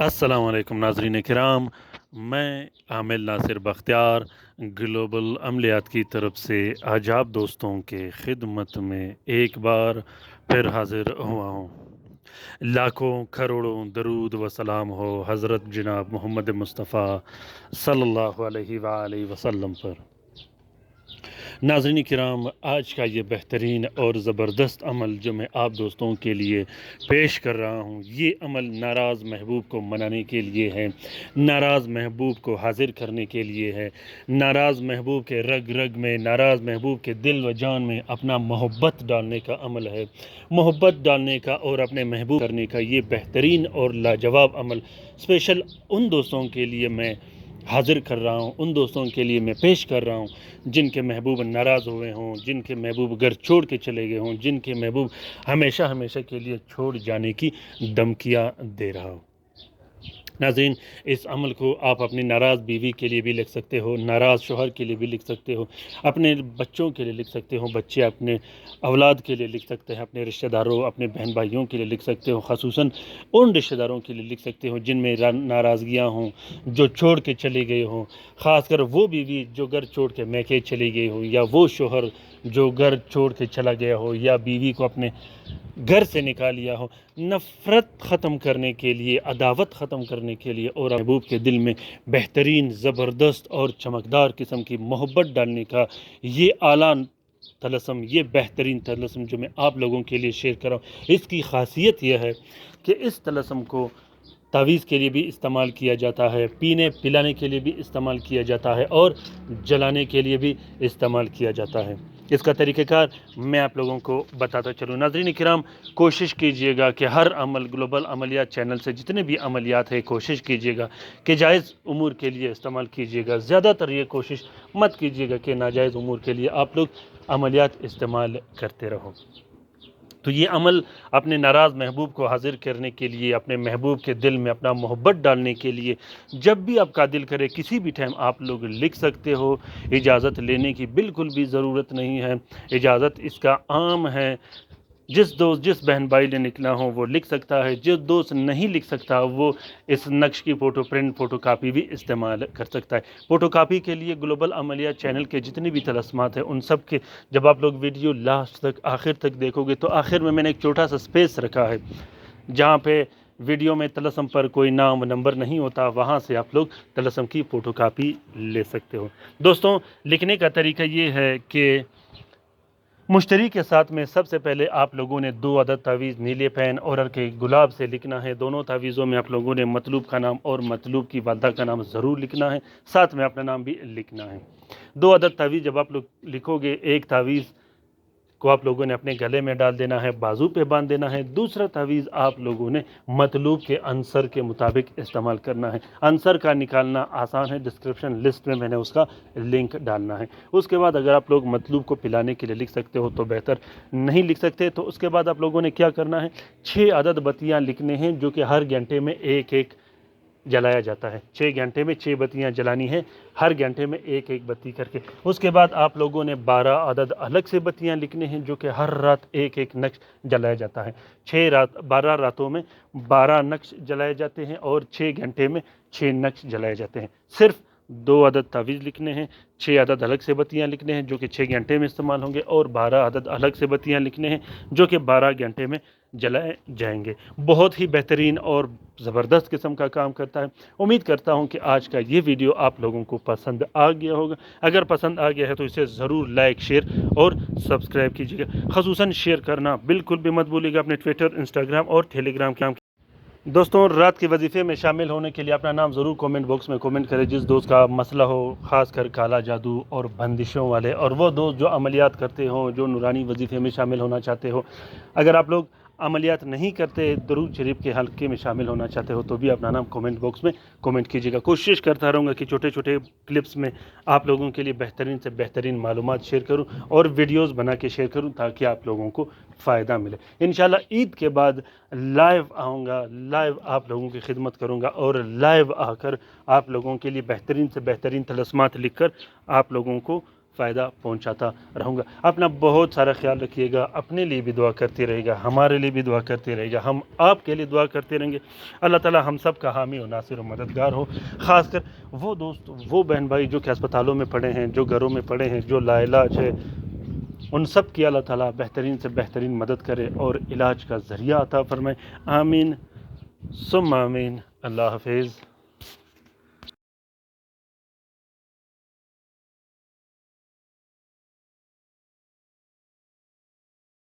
السلام علیکم ناظرین کرام، میں عامل ناصر بختیار گلوبل عملیات کی طرف سے آج آپ دوستوں کے خدمت میں ایک بار پھر حاضر ہوا ہوں۔ لاکھوں کروڑوں درود و سلام ہو حضرت جناب محمد مصطفیٰ صلی اللہ علیہ وآلہ وسلم پر۔ ناظرین کرام، آج کا یہ بہترین اور زبردست عمل جو میں آپ دوستوں کے لیے پیش کر رہا ہوں، یہ عمل ناراض محبوب کو منانے کے لیے ہے، ناراض محبوب کو حاضر کرنے کے لیے ہے، ناراض محبوب کے رگ رگ میں، ناراض محبوب کے دل و جان میں اپنا محبت ڈالنے کا عمل ہے۔ محبت ڈالنے کا اور اپنے محبوب کرنے کا یہ بہترین اور لاجواب عمل اسپیشل ان دوستوں کے لیے میں حاضر کر رہا ہوں، ان دوستوں کے لیے میں پیش کر رہا ہوں جن کے محبوب ناراض ہوئے ہوں، جن کے محبوب گھر چھوڑ کے چلے گئے ہوں، جن کے محبوب ہمیشہ کے لیے چھوڑ جانے کی دھمکیاں دے رہا ہو۔ ناظرین، اس عمل کو آپ اپنی ناراض بیوی کے لیے بھی لکھ سکتے ہو، ناراض شوہر کے لیے بھی لکھ سکتے ہو، اپنے بچوں کے لیے لکھ سکتے ہو، بچے اپنے اولاد کے لیے لکھ سکتے ہیں، اپنے رشتہ داروں، اپنے بہن بھائیوں کے لیے لکھ سکتے ہو، خصوصاً ان رشتہ داروں کے لیے لکھ سکتے ہو جن میں ناراضگیاں ہوں، جو چھوڑ کے چلے گئے ہوں، خاص کر وہ بیوی جو گھر چھوڑ کے میکے چلی گئی ہو، یا وہ شوہر جو گھر چھوڑ کے چلا گیا ہو، یا بیوی کو اپنے گھر سے نکالیا ہو۔ نفرت ختم کرنے کے لیے، عداوت ختم کرنے کے لیے اور محبوب کے دل میں بہترین، زبردست اور چمکدار قسم کی محبت ڈالنے کا یہ اعلیٰ طلسم، یہ بہترین طلسم جو میں آپ لوگوں کے لیے شیئر کر رہا ہوں، اس کی خاصیت یہ ہے کہ اس طلسم کو تعویذ کے لیے بھی استعمال کیا جاتا ہے، پینے پلانے کے لیے بھی استعمال کیا جاتا ہے، اور جلانے کے لیے بھی استعمال کیا جاتا ہے۔ اس کا طریقہ کار میں آپ لوگوں کو بتاتا چلوں۔ ناظرین کرام، کوشش کیجئے گا کہ ہر عمل گلوبل عملیات چینل سے جتنے بھی عملیات ہیں، کوشش کیجئے گا کہ جائز امور کے لیے استعمال کیجئے گا۔ زیادہ تر یہ کوشش مت کیجئے گا کہ ناجائز امور کے لیے آپ لوگ عملیات استعمال کرتے رہو۔ تو یہ عمل اپنے ناراض محبوب کو حاضر کرنے کے لیے، اپنے محبوب کے دل میں اپنا محبت ڈالنے کے لیے، جب بھی آپ کا دل کرے کسی بھی ٹائم آپ لوگ لکھ سکتے ہو۔ اجازت لینے کی بالکل بھی ضرورت نہیں ہے، اجازت اس کا عام ہے۔ جس دوست، جس بہن بھائی نے لکھنا ہو وہ لکھ سکتا ہے، جس دوست نہیں لکھ سکتا وہ اس نقش کی فوٹو کاپی بھی استعمال کر سکتا ہے۔ فوٹو کاپی کے لیے گلوبل عملیات چینل کے جتنے بھی طلسمات ہیں ان سب کے جب آپ لوگ ویڈیو لاسٹ تک، آخر تک دیکھو گے تو آخر میں نے ایک چھوٹا سا سپیس رکھا ہے جہاں پہ ویڈیو میں طلسم پر کوئی نام و نمبر نہیں ہوتا، وہاں سے آپ لوگ طلسم کی فوٹو کاپی لے سکتے ہو۔ دوستوں، لکھنے کا طریقہ یہ ہے کہ مشتری کے ساتھ میں سب سے پہلے آپ لوگوں نے 2 عدد تعویذ نیلے پین اور کے گلاب سے لکھنا ہے۔ دونوں تعویذوں میں آپ لوگوں نے مطلوب کا نام اور مطلوب کی والدہ کا نام ضرور لکھنا ہے، ساتھ میں اپنا نام بھی لکھنا ہے۔ 2 عدد تعویذ جب آپ لوگ لکھو گے، ایک تعویذ کو آپ لوگوں نے اپنے گلے میں ڈال دینا ہے، بازو پہ باندھ دینا ہے۔ دوسرا تعویذ آپ لوگوں نے مطلوب کے عنصر کے مطابق استعمال کرنا ہے۔ عنصر کا نکالنا آسان ہے، ڈسکرپشن لسٹ میں نے اس کا لنک ڈالنا ہے۔ اس کے بعد اگر آپ لوگ مطلوب کو پلانے کے لیے لکھ سکتے ہو تو بہتر، نہیں لکھ سکتے تو اس کے بعد آپ لوگوں نے کیا کرنا ہے، 6 عدد بتیاں لکھنے ہیں جو کہ ہر گھنٹے میں ایک ایک جلایا جاتا ہے۔ 6 گھنٹے میں 6 بتیاں جلانی ہیں، ہر گھنٹے میں ایک ایک بتی کر کے۔ اس کے بعد آپ لوگوں نے 12 عدد الگ سے بتیاں لکھنے ہیں جو کہ ہر رات ایک ایک نقش جلایا جاتا ہے۔ 12 راتوں میں 12 نقش جلائے جاتے ہیں اور 6 گھنٹے میں 6 نقش جلائے جاتے ہیں۔ صرف 2 عدد تعویذ لکھنے ہیں، 6 عدد الگ سے بتیاں لکھنے ہیں جو کہ 6 گھنٹے میں استعمال ہوں گے، اور 12 عدد الگ سے بتیاں لکھنے ہیں جو کہ 12 گھنٹے میں جلائے جائیں گے۔ بہت ہی بہترین اور زبردست قسم کا کام کرتا ہے۔ امید کرتا ہوں کہ آج کا یہ ویڈیو آپ لوگوں کو پسند آ گیا ہوگا۔ اگر پسند آ گیا ہے تو اسے ضرور لائک، شیئر اور سبسکرائب کیجیے گا۔ خصوصاً شیئر کرنا بالکل بھی مت بھولیے گا اپنے ٹویٹر، انسٹاگرام اور ٹیلی گرام کے۔ دوستوں، رات کے وظیفے میں شامل ہونے کے لیے اپنا نام ضرور کومنٹ باکس میں کومنٹ کریں۔ جس دوست کا مسئلہ ہو، خاص کر کالا جادو اور بندشوں والے، اور وہ دوست جو عملیات کرتے ہوں، جو نورانی وظیفے میں شامل ہونا چاہتے ہو، اگر آپ لوگ عملیات نہیں کرتے، درود شریف کے حلقے میں شامل ہونا چاہتے ہو تو بھی اپنا نام کومنٹ باکس میں کومنٹ کیجیے گا۔ کوشش کرتا رہوں گا کہ چھوٹے چھوٹے کلپس میں آپ لوگوں کے لیے بہترین سے بہترین معلومات شیئر کروں اور ویڈیوز بنا کے شیئر کروں تاکہ آپ لوگوں کو فائدہ ملے۔ انشاءاللہ عید کے بعد لائیو آؤں گا، لائیو آپ لوگوں کی خدمت کروں گا، اور لائیو آ کر آپ لوگوں کے لیے بہترین سے بہترین طلسمات لکھ کر آپ لوگوں کو فائدہ پہنچاتا رہوں گا۔ اپنا بہت سارا خیال رکھیے گا، اپنے لیے بھی دعا کرتے رہے گا، ہمارے لیے بھی دعا کرتے رہے گا، ہم آپ کے لیے دعا کرتے رہیں گے۔ اللہ تعالیٰ ہم سب کا حامی و ناصر و مددگار ہو، خاص کر وہ دوست، وہ بہن بھائی جو کہ اسپتالوں میں پڑے ہیں، جو گھروں میں پڑے ہیں، جو لا علاج ہے، ان سب کی اللہ تعالیٰ بہترین سے بہترین مدد کرے اور علاج کا ذریعہ عطا فرمائے۔ آمین ثم آمین۔ اللہ حافظ۔